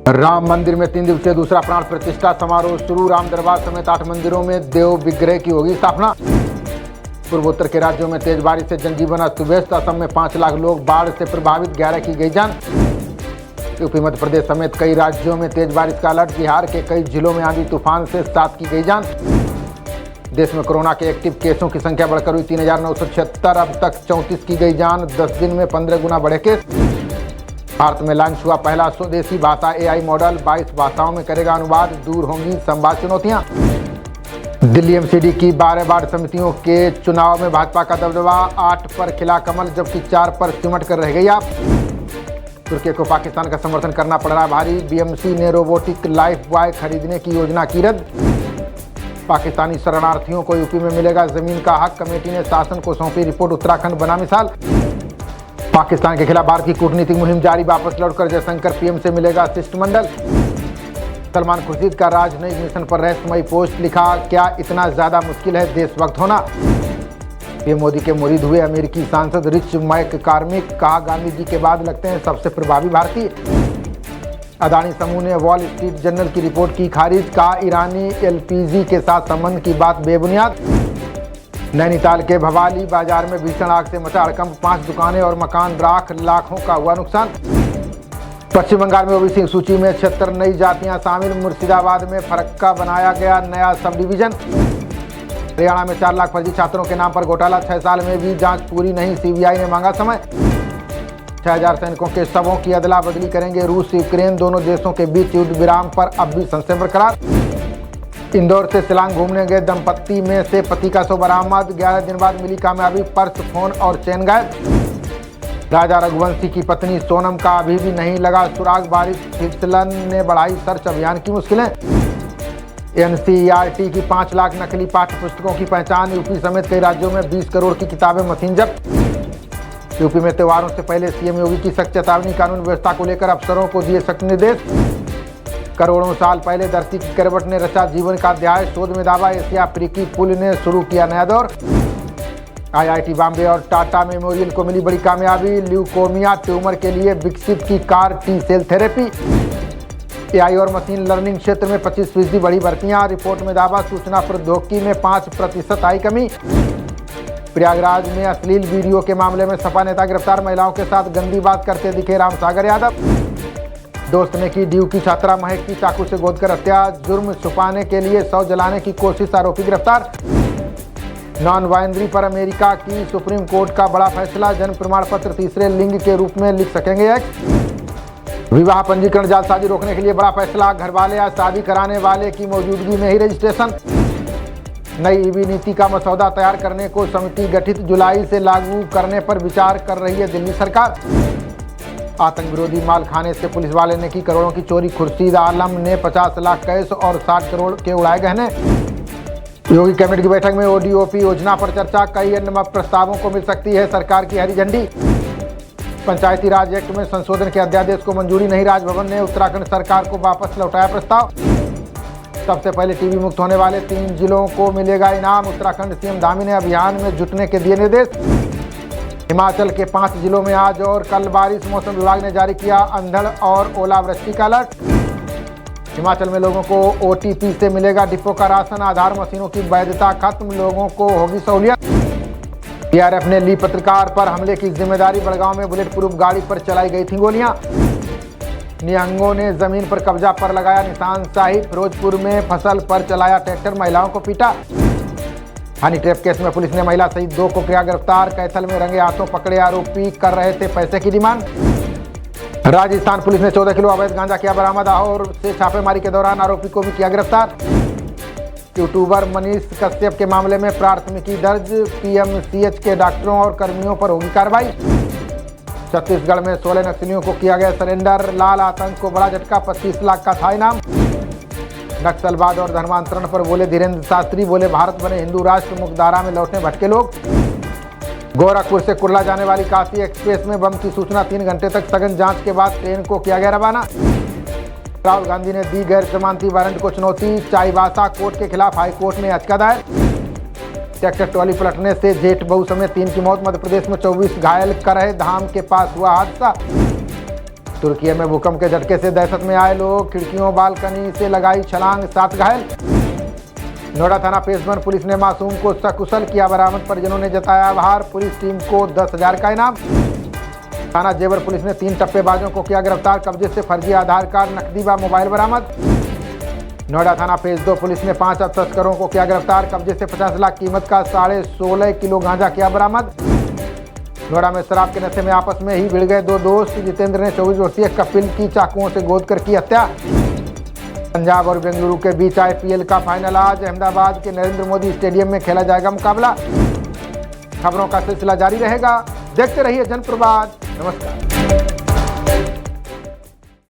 राम मंदिर में 3 दिवसीय दूसरा प्राण प्रतिष्ठा समारोह शुरू। राम दरबार समेत 8 मंदिरों में देव विग्रह की होगी स्थापना। पूर्वोत्तर के राज्यों में तेज बारिश से जनजीवन अस्त व्यस्त। असम में 5 लाख लोग बाढ़ से प्रभावित, 11 की गई जान। यूपी मध्य प्रदेश समेत कई राज्यों में तेज बारिश का अलर्ट। बिहार के कई जिलों में आंधी तूफान से 7 की गई जान। देश में कोरोना के एक्टिव केसों की संख्या बढ़कर हुई 3,976। अब तक 34 की गई जान। 10 दिन में 15 गुना बढ़े केस। भारत में लॉन्च हुआ पहला स्वदेशी भाषा AI मॉडल। 22 भाषाओं में करेगा अनुवाद। दूर होंगी संवाद चुनौतियां। दिल्ली MCD की 12 वार्ड समितियों के चुनाव में भाजपा का दबदबा। 8 पर खिला कमल, जबकि 4 पर सिमट कर रह गई आप। तुर्की को पाकिस्तान का समर्थन करना पड़ रहा भारी। BMC ने रोबोटिक लाइफ बॉय खरीदने की योजना की रद्द। पाकिस्तानी शरणार्थियों को यूपी में मिलेगा जमीन का हक। कमेटी ने शासन को सौंपी रिपोर्ट। उत्तराखंड बना मिसाल। पाकिस्तान के खिलाफ भारत की कूटनीतिक मुहिम जारी। वापस लौटकर जयशंकर PM से मिलेगा शिष्टमंडल। सलमान खुर्शीद का राजनयिक मिशन पर रहस्यमयी पोस्ट लिखा, क्या इतना ज्यादा मुश्किल है देशभक्त होना। PM मोदी के मुरीद हुए अमेरिकी सांसद रिच मैककॉर्मिक। कहा, गांधी जी के बाद लगते हैं सबसे प्रभावी भारतीय। अदानी समूह ने वॉल स्ट्रीट जर्नल की रिपोर्ट की खारिज। कहा, ईरानी LPG के साथ संबंध की बात बेबुनियाद। नैनीताल के भवाली बाजार में भीषण आग से मचा हड़कंप। 5 दुकानें और मकान राख, लाखों का हुआ नुकसान। पश्चिम बंगाल में OBC सूची में 76 नई जातियां शामिल। मुर्शिदाबाद में फरक्का बनाया गया नया सब डिवीजन। हरियाणा में 4 लाख फर्जी छात्रों के नाम पर घोटाला। 6 साल में भी जांच पूरी नहीं, CBI ने मांगा समय। 6000 सैनिकों के शवों की अदला बदली करेंगे रूस यूक्रेन। दोनों देशों के बीच युद्ध विराम पर अब भी संशय बरकरार। इंदौर से शिलांग घूमने गए दंपत्ति में से पति का शव बरामद। 11 दिन बाद मिली कामयाबी। पर्स, फोन और चेन गायब। राजा रघुवंशी की पत्नी सोनम का अभी भी नहीं लगा सुराग। बारिश फिसलन ने बढ़ाई सर्च अभियान की मुश्किलें। NCERT की 5 लाख नकली पाठ्य पुस्तकों की पहचान। यूपी समेत कई राज्यों में 20 करोड़ की किताबें मशीन जब्त। यूपी में त्योहारों से पहले CM योगी की सख्त चेतावनी। कानून व्यवस्था को लेकर अफसरों को दिए सख्त निर्देश। करोड़ों साल पहले धरती की करवट ने रचा जीवन का अध्याय। शोध में दावा, एशिया अफ्रीकी पुल ने शुरू किया नया दौर। IIT बॉम्बे और टाटा मेमोरियल को मिली बड़ी कामयाबी। ल्यूकोमिया ट्यूमर के लिए विकसित की CAR T cell therapy. AI और मशीन लर्निंग क्षेत्र में 25% बढ़ी भर्तियां। रिपोर्ट में दावा, सूचना प्रौद्योगिकी में 5% आई कमी। प्रयागराज में अश्लील वीडियो के मामले में सपा नेता गिरफ्तार। महिलाओं के साथ गंदी बात करते दिखे रामसागर यादव। दोस्त ने की DU की छात्रा महक की चाकू से गोदकर हत्या। जुर्म छुपाने के लिए शव जलाने की कोशिश, आरोपी गिरफ्तार। नॉन बाइनरी पर अमेरिका की सुप्रीम कोर्ट का बड़ा फैसला। जन्म प्रमाण पत्र तीसरे लिंग के रूप में लिख सकेंगे एक्स। विवाह पंजीकरण जालसाजी रोकने के लिए बड़ा फैसला। घरवाले या शादी कराने वाले की मौजूदगी में ही रजिस्ट्रेशन। नई EV नीति का मसौदा तैयार करने को समिति गठित। जुलाई से लागू करने पर विचार कर रही है दिल्ली सरकार। आतंक विरोधी माल खाने से पुलिस वाले ने की करोड़ों की चोरी। खुर्शीद आलम ने 50 लाख कैश और 60 करोड़ के उड़ाए गहने। योगी कैबिनेट की बैठक में ODOP योजना पर चर्चा। कई अन्य प्रस्तावों को मिल सकती है सरकार की हरी झंडी। पंचायती राज एक्ट में संशोधन के अध्यादेश को मंजूरी नहीं। राजभवन ने उत्तराखंड सरकार को वापस लौटाया प्रस्ताव। सबसे पहले TB मुक्त होने वाले 3 जिलों को मिलेगा इनाम। उत्तराखंड CM धामी ने अभियान में जुटने के दिए निर्देश। हिमाचल के 5 जिलों में आज और कल बारिश। मौसम विभाग ने जारी किया अंधड़ और ओलावृष्टि का अलर्ट। हिमाचल में लोगों को OTP से मिलेगा डिपो का राशन। आधार मशीनों की वैधता खत्म, लोगों को होगी सहूलियत। PRF ने ली पत्रकार पर हमले की जिम्मेदारी। बड़गांव में बुलेट प्रूफ गाड़ी पर चलाई गई थी गोलियां। निहंगों ने जमीन पर कब्जा पर लगाया निशानशाही। फिरोजपुर में फसल पर चलाया ट्रैक्टर, महिलाओं को पीटा। हनी ट्रैप केस में पुलिस ने महिला सहित 2 को किया गिरफ्तार। कैथल में रंगे हाथों पकड़े आरोपी, कर रहे थे पैसे की डिमांड। राजस्थान पुलिस ने 14 किलो अवैध गांजा किया बरामद। और से छापेमारी के दौरान आरोपी को भी किया गिरफ्तार। यूट्यूबर मनीष कश्यप के मामले में प्राथमिकी दर्ज। PMCH के डॉक्टरों और कर्मियों पर होगी कार्रवाई। छत्तीसगढ़ में 16 नक्सलियों को किया गया सरेंडर। लाल आतंक को बड़ा झटका, 25 लाख का था इनाम। नक्सलवाद और धर्मांतरण पर बोले धीरेन्द्र शास्त्री। बोले, भारत बने हिंदू राष्ट्र, मुख्यधारा में लौटने भटके लोग। गोरखपुर से कुर्ला जाने वाली काशी एक्सप्रेस में बम की सूचना। 3 घंटे तक सघन जांच के बाद ट्रेन को किया गया रवाना। राहुल गांधी ने दी गैर जमानती वारंट को चुनौती। चाईबासा कोर्ट के खिलाफ हाईकोर्ट में याचिका दायर। ट्रैक्टर ट्रॉली पलटने से जेठ बहू समेत 3 की मौत। मध्य प्रदेश में 24 घायल। करह धाम के पास हुआ हादसा। तुर्की में भूकंप के झटके से दहशत में आए लोग, खिड़कियों बालकनी से लगाई छलांग, 7 घायल। नोएडा थाना पेशबंद पुलिस ने मासूम को सकुशल किया बरामद। परिजनों ने जताया आभार। पुलिस टीम को 10,000 का इनाम। थाना जेवर पुलिस ने 3 टप्पेबाजों को किया गिरफ्तार। कब्जे से फर्जी आधार कार्ड, नकदी व मोबाइल बरामद। नोएडा थाना फेज 2 पुलिस ने 5 तस्करों को किया गिरफ्तार। कब्जे से 50 लाख कीमत का 16.5 किलो गांजा किया बरामद। नोएडा में शराब के नशे में आपस में ही भिड़ गए 2 दोस्त। जितेंद्र ने 24 वर्षीय कपिल की चाकुओं से गोद कर की हत्या। पंजाब और बेंगलुरु के बीच IPL का फाइनल आज अहमदाबाद के नरेंद्र मोदी स्टेडियम में खेला जाएगा मुकाबला। खबरों का सिलसिला जारी रहेगा। देखते रहिए जनप्रवाद। नमस्कार।